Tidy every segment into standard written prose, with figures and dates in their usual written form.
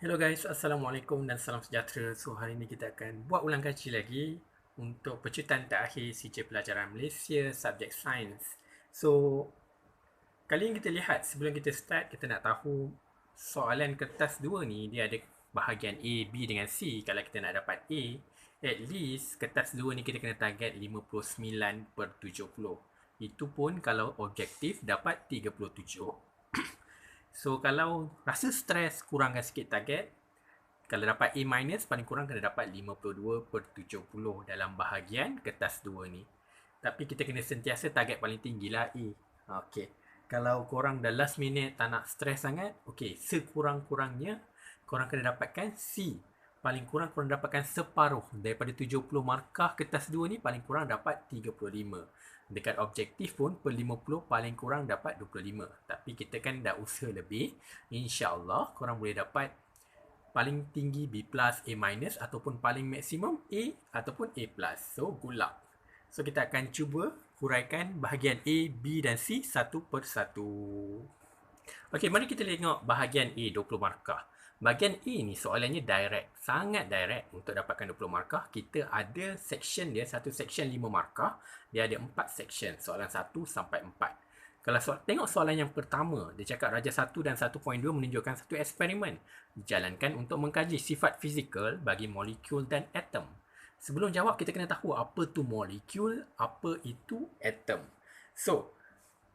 Hello guys, Assalamualaikum dan salam sejahtera. So hari ini kita akan buat ulang kaji lagi untuk pecutan terakhir CJ Pelajaran Malaysia subjek Sains. So kali ini kita lihat sebelum kita start, kita nak tahu soalan kertas 2 ni dia ada bahagian A, B dengan C. Kalau kita nak dapat A, at least kertas 2 ni kita kena target 59/70. Itu pun kalau objektif dapat 37. So kalau rasa stres, kurangkan sikit target. Kalau dapat A minus, paling kurang kena dapat 52/70 dalam bahagian kertas 2 ni. Tapi kita kena sentiasa target paling tinggi lah A. Okey. Kalau korang dah last minute tak nak stres sangat, okey, sekurang-kurangnya korang kena dapatkan C. Paling kurang korang dapatkan separuh daripada 70 markah kertas 2 ni, paling kurang dapat 35. Dekat objektif pun per 50 paling kurang dapat 25. Tapi kita kan dah usaha lebih. InsyaAllah korang boleh dapat paling tinggi B+, A minus ataupun paling maksimum A ataupun A+. So good luck. So kita akan cuba huraikan bahagian A, B dan C satu persatu. Okey, mari kita tengok bahagian A 20 markah. Bahagian A ni soalannya direct, sangat direct. Untuk dapatkan 20 markah, kita ada section dia, satu section 5 markah. Dia ada 4 section, soalan 1 sampai 4. Kalau tengok soalan yang pertama, dia cakap Raja 1 dan 1.2 menunjukkan satu eksperimen dijalankan untuk mengkaji sifat fizikal bagi molekul dan atom. Sebelum jawab, kita kena tahu apa tu molekul, apa itu atom. So,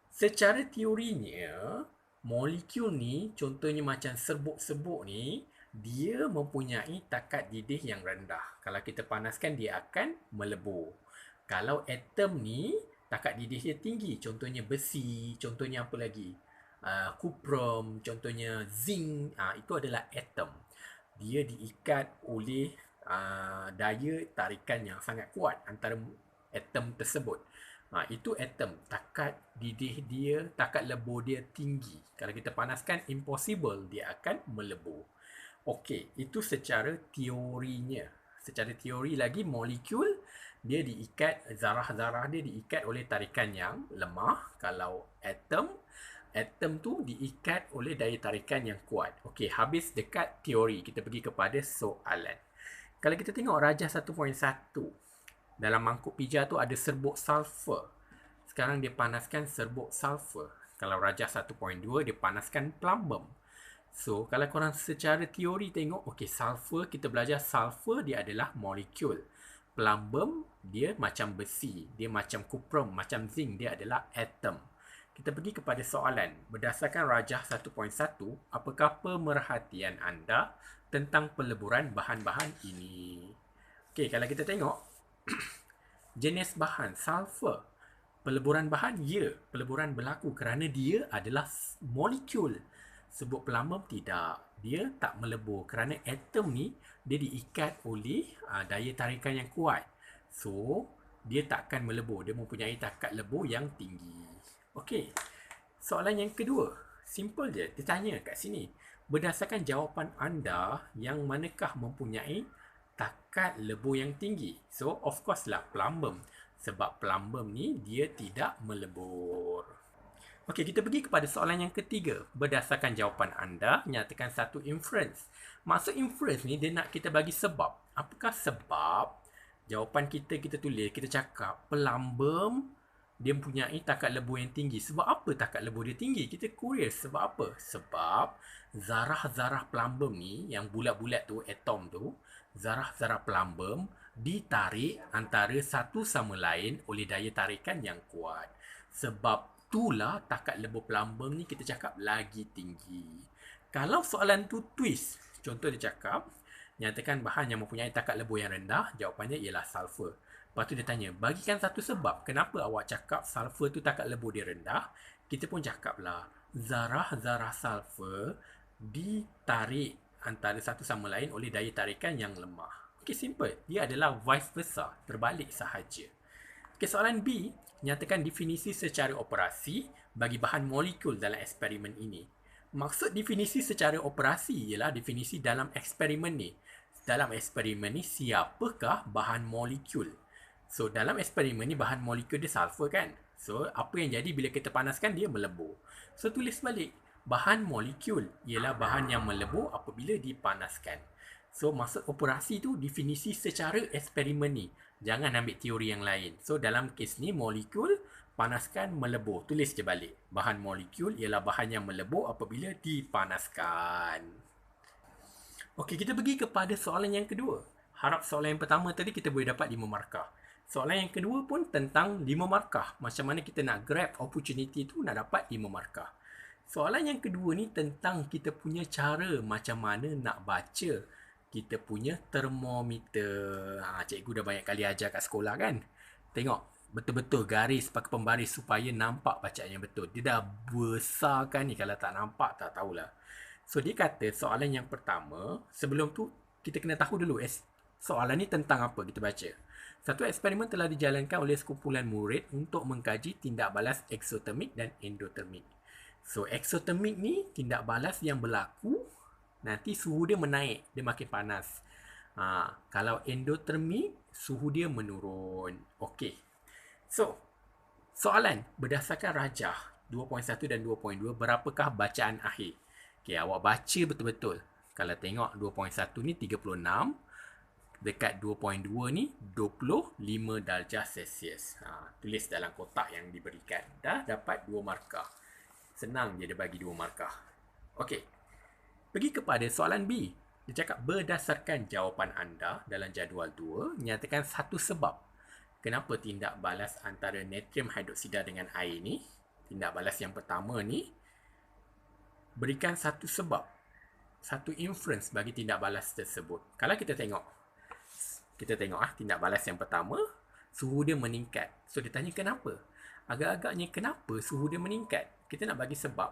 secara teorinya, molekul ni, contohnya macam serbuk-serbuk ni, dia mempunyai takat didih yang rendah. Kalau kita panaskan, dia akan melebur. Kalau atom ni, takat didih dia tinggi. Contohnya besi, contohnya apa lagi? Kuprum, contohnya zinc. Itu adalah atom. Dia diikat oleh daya tarikan yang sangat kuat antara atom tersebut. Itu atom. Takat didih dia, takat lebur dia tinggi. Kalau kita panaskan, impossible, dia akan melebur. Okey, itu secara teorinya. Secara teori lagi, molekul dia diikat, zarah-zarah dia diikat oleh tarikan yang lemah. Kalau atom tu diikat oleh daya tarikan yang kuat. Okey, habis dekat teori, kita pergi kepada soalan. Kalau kita tengok Rajah 1.1, dalam mangkuk pija tu ada serbuk sulfur. Sekarang dia panaskan serbuk sulfur. Kalau Rajah 1.2, dia panaskan plumbum. So, kalau korang secara teori tengok, okey, sulfur, kita belajar sulfur dia adalah molekul. Plumbum, dia macam besi. Dia macam kuprum, macam zinc, dia adalah atom. Kita pergi kepada soalan. Berdasarkan Rajah 1.1, apakah pemerhatian anda tentang peleburan bahan-bahan ini? Okey, kalau kita tengok, jenis bahan sulfur, peleburan bahan, ya, peleburan berlaku kerana dia adalah molekul. Sebut plumbum, tidak. Dia tak melebur kerana atom ni dia diikat oleh daya tarikan yang kuat. So, dia takkan melebur. Dia mempunyai takat lebur yang tinggi. Okey. Soalan yang kedua. Simple je. Dia tanya kat sini. Berdasarkan jawapan anda, yang manakah mempunyai takat lebur yang tinggi? So, of course lah plumbum. Sebab plumbum ni dia tidak melebur. Okey, kita pergi kepada soalan yang ketiga. Berdasarkan jawapan anda, nyatakan satu inference. Maksud inference ni, dia nak kita bagi sebab. Apakah sebab? Jawapan kita tulis, kita cakap, plumbum, dia mempunyai takat lebur yang tinggi. Sebab apa takat lebur dia tinggi? Kita curious. Sebab apa? Sebab zarah-zarah plumbum ni, yang bulat-bulat tu, atom tu, zarah-zarah plumbum ditarik antara satu sama lain oleh daya tarikan yang kuat. Sebab itulah takat lebur plumbum ni kita cakap lagi tinggi. Kalau soalan tu twist, contoh dia cakap, nyatakan bahan yang mempunyai takat lebur yang rendah, jawapannya ialah sulfur. Lepas tu dia tanya, bagikan satu sebab kenapa awak cakap sulfur tu takat lebur dia rendah. Kita pun cakaplah, zarah-zarah sulfur ditarik antara satu sama lain oleh daya tarikan yang lemah. Okey, simple. Dia adalah vice versa, terbalik sahaja. Okey, soalan B, nyatakan definisi secara operasi bagi bahan molekul dalam eksperimen ini. Maksud definisi secara operasi ialah definisi dalam eksperimen ni. Dalam eksperimen ni, siapakah bahan molekul? So, dalam eksperimen ni, bahan molekul dia sulfur kan? So, apa yang jadi bila kita panaskan, dia melebur. So, tulis balik. Bahan molekul ialah bahan yang melebur apabila dipanaskan. So, maksud operasi tu definisi secara eksperimen ni. Jangan ambil teori yang lain. So, dalam kes ni molekul panaskan melebur. Tulis je balik. Bahan molekul ialah bahan yang melebur apabila dipanaskan. Okey, kita pergi kepada soalan yang kedua. Harap soalan yang pertama tadi kita boleh dapat 5 markah. Soalan yang kedua pun tentang 5 markah. Macam mana kita nak grab opportunity tu nak dapat 5 markah. Soalan yang kedua ni tentang kita punya cara macam mana nak baca kita punya termometer. Cikgu dah banyak kali ajar kat sekolah kan. Tengok, betul-betul garis pakai pembaris supaya nampak bacaan yang betul. Dia dah besarkan ni, kalau tak nampak tak tahulah. So, dia kata soalan yang pertama, sebelum tu kita kena tahu dulu soalan ni tentang apa kita baca. Satu eksperimen telah dijalankan oleh sekumpulan murid untuk mengkaji tindak balas eksotermik dan endotermik. So, eksotermik ni tindak balas yang berlaku nanti suhu dia menaik, dia makin panas. Kalau endotermik, suhu dia menurun. Okey. So, soalan berdasarkan rajah 2.1 dan 2.2, berapakah bacaan akhir? Okey, awak baca betul-betul. Kalau tengok 2.1 ni 36, dekat 2.2 ni 25 darjah Celsius. Tulis dalam kotak yang diberikan. Dah dapat 2 markah. Senang je dia bagi 2 markah. Okey. Pergi kepada soalan B. Dia cakap berdasarkan jawapan anda dalam jadual 2, nyatakan satu sebab kenapa tindak balas antara natrium hidroksida dengan air ni, tindak balas yang pertama ni, berikan satu sebab, satu inference bagi tindak balas tersebut. Kalau kita tengok tindak balas yang pertama, suhu dia meningkat. So, dia tanya kenapa? Agak-agaknya kenapa suhu dia meningkat? Kita nak bagi sebab.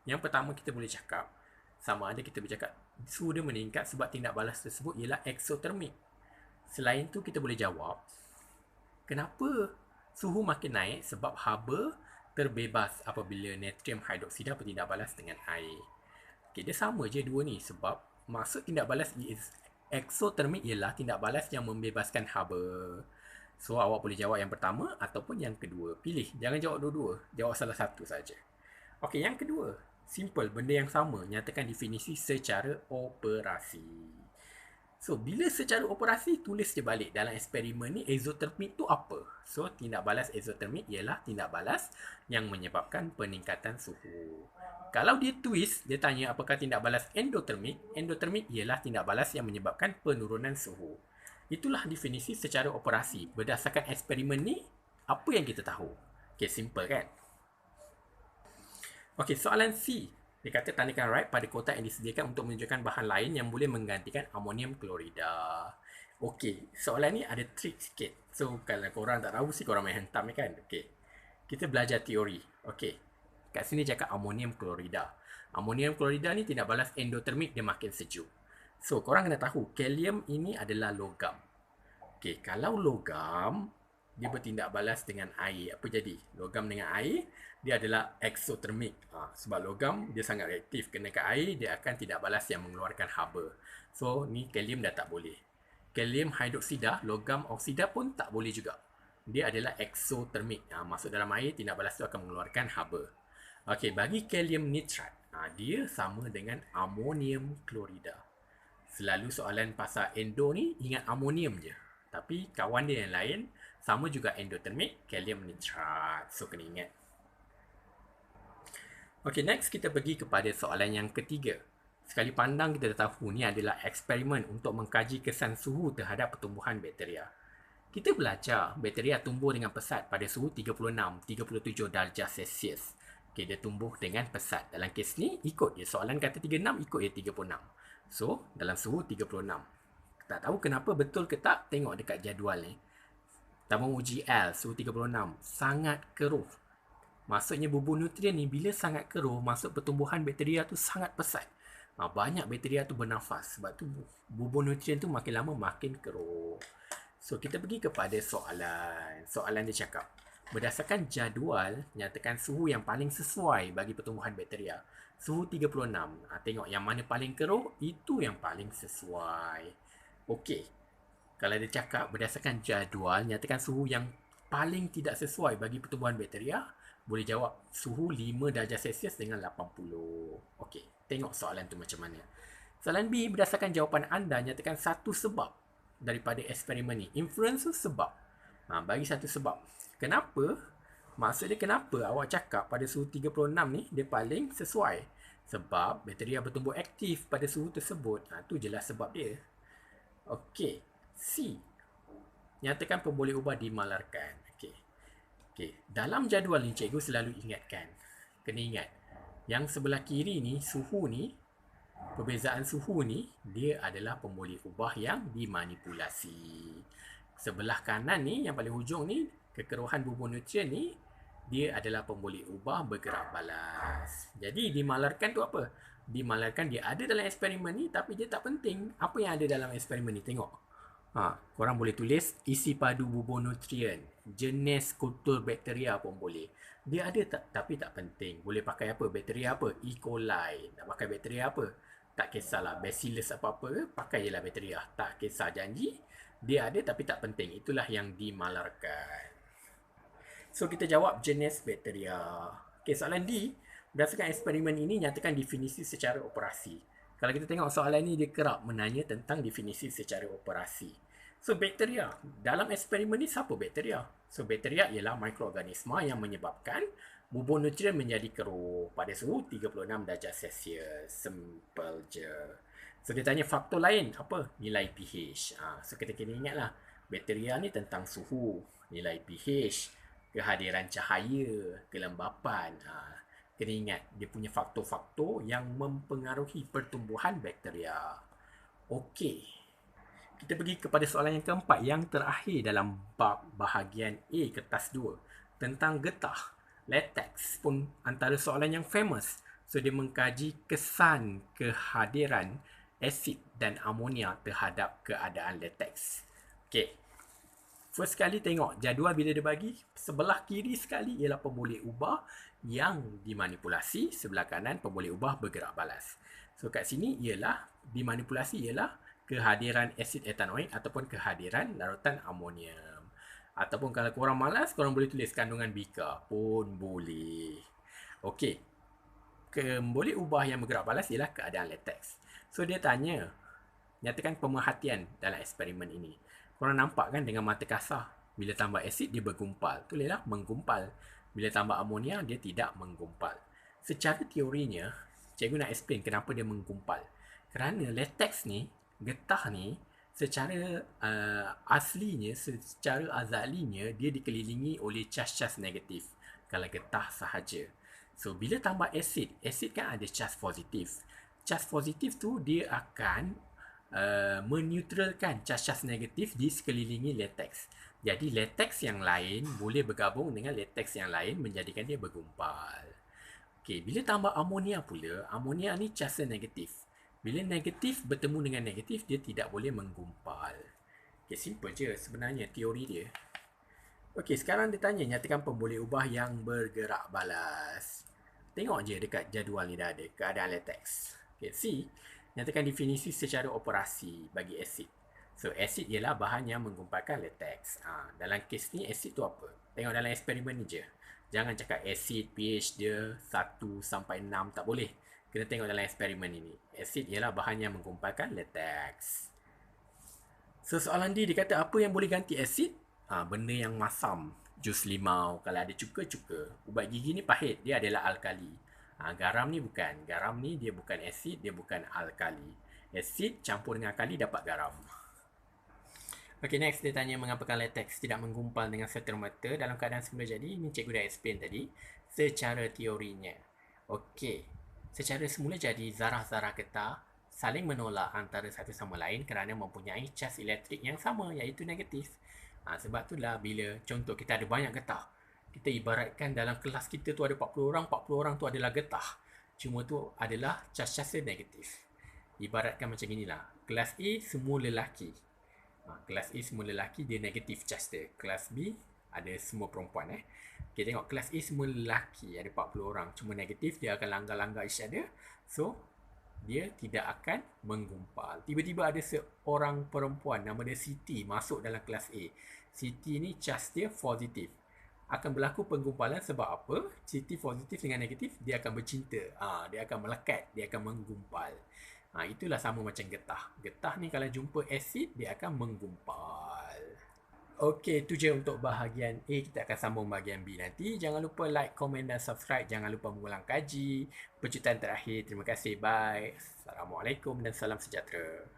Yang pertama kita boleh cakap, sama ada kita boleh cakap suhu dia meningkat sebab tindak balas tersebut ialah eksotermik. Selain tu kita boleh jawab, kenapa suhu makin naik? Sebab haba terbebas apabila natrium hidroksida bertindak balas dengan air. Okay, dia sama je dua ni. Sebab maksud tindak balas eksotermik ialah tindak balas yang membebaskan haba. So, awak boleh jawab yang pertama ataupun yang kedua. Pilih, jangan jawab dua-dua. Jawab salah satu saja. Okey, yang kedua. Simple, benda yang sama. Nyatakan definisi secara operasi. So, bila secara operasi, tulis je balik. Dalam eksperimen ni, exothermic tu apa? So, tindak balas exothermic ialah tindak balas yang menyebabkan peningkatan suhu. Kalau dia twist, dia tanya apakah tindak balas endothermic. Endothermic ialah tindak balas yang menyebabkan penurunan suhu. Itulah definisi secara operasi. Berdasarkan eksperimen ni, apa yang kita tahu? Okay, simple kan? Okay, soalan C. Dia kata tandakan right pada kotak yang disediakan untuk menunjukkan bahan lain yang boleh menggantikan amonium klorida. Okey, soalan ni ada trik sikit. So, kalau korang tak tahu, korang main hentam kan? Okey, kita belajar teori. Okey, kat sini cakap amonium klorida. Amonium klorida ni tindak balas endotermik, dia makin sejuk. So, korang kena tahu, kalium ini adalah logam. Okey, kalau logam, dia bertindak balas dengan air. Apa jadi? Logam dengan air, dia adalah exothermic. Sebab logam, dia sangat reaktif. Kena ke air, dia akan tindak balas yang mengeluarkan haba. So, ni kalium dah tak boleh. Kalium hidroksida, logam oksida pun tak boleh juga. Dia adalah exothermic. Masuk dalam air, tindak balas tu akan mengeluarkan haba. Okey, bagi kalium nitrat, dia sama dengan amonium klorida. Selalu soalan pasal endo ni, ingat amonium je. Tapi kawan dia yang lain, sama juga endotermik, kalium nitrat. So, kena ingat. Okay, next kita pergi kepada soalan yang ketiga. Sekali pandang kita dah tahu ni adalah eksperimen untuk mengkaji kesan suhu terhadap pertumbuhan bakteria. Kita belajar bakteria tumbuh dengan pesat pada suhu 36-37 darjah Celsius. Okay, dia tumbuh dengan pesat. Dalam kes ni, ikut je. Soalan kata 36, ikut je 36. So, dalam suhu 36. Tak tahu kenapa betul ke tak, tengok dekat jadual ni. Tabung uji L, suhu 36, sangat keruh. Maksudnya bubur nutrien ni bila sangat keruh, maksud pertumbuhan bakteria tu sangat pesat. Banyak bakteria tu bernafas. Sebab tu bubur nutrien tu makin lama makin keruh. So, kita pergi kepada soalan. Soalan dia cakap, berdasarkan jadual, nyatakan suhu yang paling sesuai bagi pertumbuhan bakteria. Suhu 36. Tengok yang mana paling keruh, itu yang paling sesuai. Okey. Kalau dia cakap berdasarkan jadual, nyatakan suhu yang paling tidak sesuai bagi pertumbuhan bakteria, Boleh jawab suhu 5 darjah Celsius dengan 80. Okey, tengok soalan tu macam mana. Soalan B, berdasarkan jawapan anda, nyatakan satu sebab daripada eksperimen ni. Inference tu sebab. Bagi satu sebab. Kenapa? Maksud dia kenapa awak cakap pada suhu 36 ni dia paling sesuai? Sebab bakteria bertumbuh aktif pada suhu tersebut. Tu jelas sebab dia. Okey. C. Nyatakan pemboleh ubah dimalarkan. Okey, dalam jadual ni cikgu selalu ingatkan. Kena ingat. Yang sebelah kiri ni, suhu ni, perbezaan suhu ni, dia adalah pemboleh ubah yang dimanipulasi. Sebelah kanan ni, yang paling hujung ni, kekeruhan bubur nutrien ni, dia adalah pemboleh ubah bergerak balas. Jadi, dimalarkan tu apa? Dimalarkan dia ada dalam eksperimen ni, tapi dia tak penting. Apa yang ada dalam eksperimen ni? Tengok. Korang boleh tulis isi padu bubur nutrien, jenis kultur bakteria pun boleh. Dia ada tapi tak penting. Boleh pakai apa? Bakteria apa? E. coli. Nak pakai bakteria apa? Tak kisahlah. Bacillus apa-apa ke? Pakai je lah bakteria. Tak kisah, janji. Dia ada tapi tak penting. Itulah yang dimalarkan. So kita jawab jenis bakteria. Okay, soalan D. Berdasarkan eksperimen ini, nyatakan definisi secara operasi. Kalau kita tengok soalan ni, dia kerap menanya tentang definisi secara operasi. So, bakteria. Dalam eksperimen ni, siapa bakteria? So, bakteria ialah mikroorganisma yang menyebabkan bubur nutrien menjadi keruh pada suhu 36 darjah Celsius. Simple je. So, dia tanya faktor lain. Apa? Nilai pH. So, kita kena ingatlah. Bakteria ni tentang suhu, nilai pH, kehadiran cahaya, kelembapan. Kena ingat, dia punya faktor-faktor yang mempengaruhi pertumbuhan bakteria. Okey. Kita pergi kepada soalan yang keempat, yang terakhir dalam bab bahagian A kertas 2. Tentang getah. Latex pun antara soalan yang famous. So, dia mengkaji kesan kehadiran asid dan amonia terhadap keadaan latex. Okey. First sekali tengok jadual bila dia bagi. Sebelah kiri sekali ialah pemboleh ubah yang dimanipulasi. Sebelah kanan pemboleh ubah bergerak balas. So, kat sini ialah dimanipulasi ialah kehadiran asid etanoik ataupun kehadiran larutan amonium. Ataupun kalau korang malas, korang boleh tulis kandungan bika pun boleh. Okey. Pemboleh ubah yang bergerak balas ialah keadaan latex. So, dia tanya, nyatakan pemerhatian dalam eksperimen ini. Korang nampak kan dengan mata kasar, bila tambah asid dia bergumpal. Tulislah menggumpal. Bila tambah amonia dia tidak menggumpal. Secara teorinya, cikgu nak explain kenapa dia menggumpal. Kerana latex ni, getah ni, secara aslinya, secara azalinya, dia dikelilingi oleh cas-cas negatif. Kalau getah sahaja. So, bila tambah asid, asid kan ada cas positif. Cas positif tu, dia akan meneutralkan cas-cas negatif di sekelilingi latex. Jadi, latex yang lain boleh bergabung dengan latex yang lain menjadikan dia bergumpal. Okey, bila tambah amonia pula, amonia ni casnya negatif. Bila negatif bertemu dengan negatif, dia tidak boleh menggumpal. Okay, simple je sebenarnya teori dia. Okey, sekarang dia tanya, nyatakan pemboleh ubah yang bergerak balas. Tengok je dekat jadual ni dah ada keadaan latex. Okay, C. Nyatakan definisi secara operasi bagi asid. So, asid ialah bahan yang menggumpalkan latex. Dalam kes ni, asid tu apa? Tengok dalam eksperimen ni je. Jangan cakap asid, pH dia 1 sampai 6, tak boleh. Kena tengok dalam eksperimen ini. Asid ialah bahan yang menggumpalkan latex. So, soalan D, dia kata apa yang boleh ganti asid? Benda yang masam. Jus limau. Kalau ada cuka. Ubat gigi ni pahit. Dia adalah alkali. Garam ni bukan. Garam ni dia bukan asid. Dia bukan alkali. Asid campur dengan alkali dapat garam. Okay, next dia tanya mengapa latex tidak menggumpal dengan termometer dalam keadaan semula jadi. Ini cikgu dah explain tadi. Secara teorinya. Okay. Secara semula jadi, zarah-zarah getah saling menolak antara satu sama lain kerana mempunyai cas elektrik yang sama, iaitu negatif. Sebab itulah bila contoh kita ada banyak getah, kita ibaratkan dalam kelas kita tu ada 40 orang, 40 orang tu adalah getah. Cuma tu adalah cas-casnya negatif. Ibaratkan macam inilah. Kelas A semua lelaki. Kelas A semua lelaki, dia negatif cas dia. Kelas B ada semua perempuan. Okay, tengok kelas A semua lelaki, ada 40 orang. Cuma negatif, dia akan langgar-langgar each other. So, dia tidak akan menggumpal. Tiba-tiba ada seorang perempuan, nama dia Siti, masuk dalam kelas A. Siti ni cas dia positif. akan berlaku penggumpalan sebab apa? CT positif dengan negatif, dia akan bercinta. Dia akan melekat, dia akan menggumpal. Itulah sama macam getah. Getah ni kalau jumpa asid, dia akan menggumpal. Okey, itu je untuk bahagian A. Kita akan sambung bahagian B nanti. Jangan lupa like, komen dan subscribe. Jangan lupa mengulang kaji. Penceritaan terakhir. Terima kasih. Bye. Assalamualaikum dan salam sejahtera.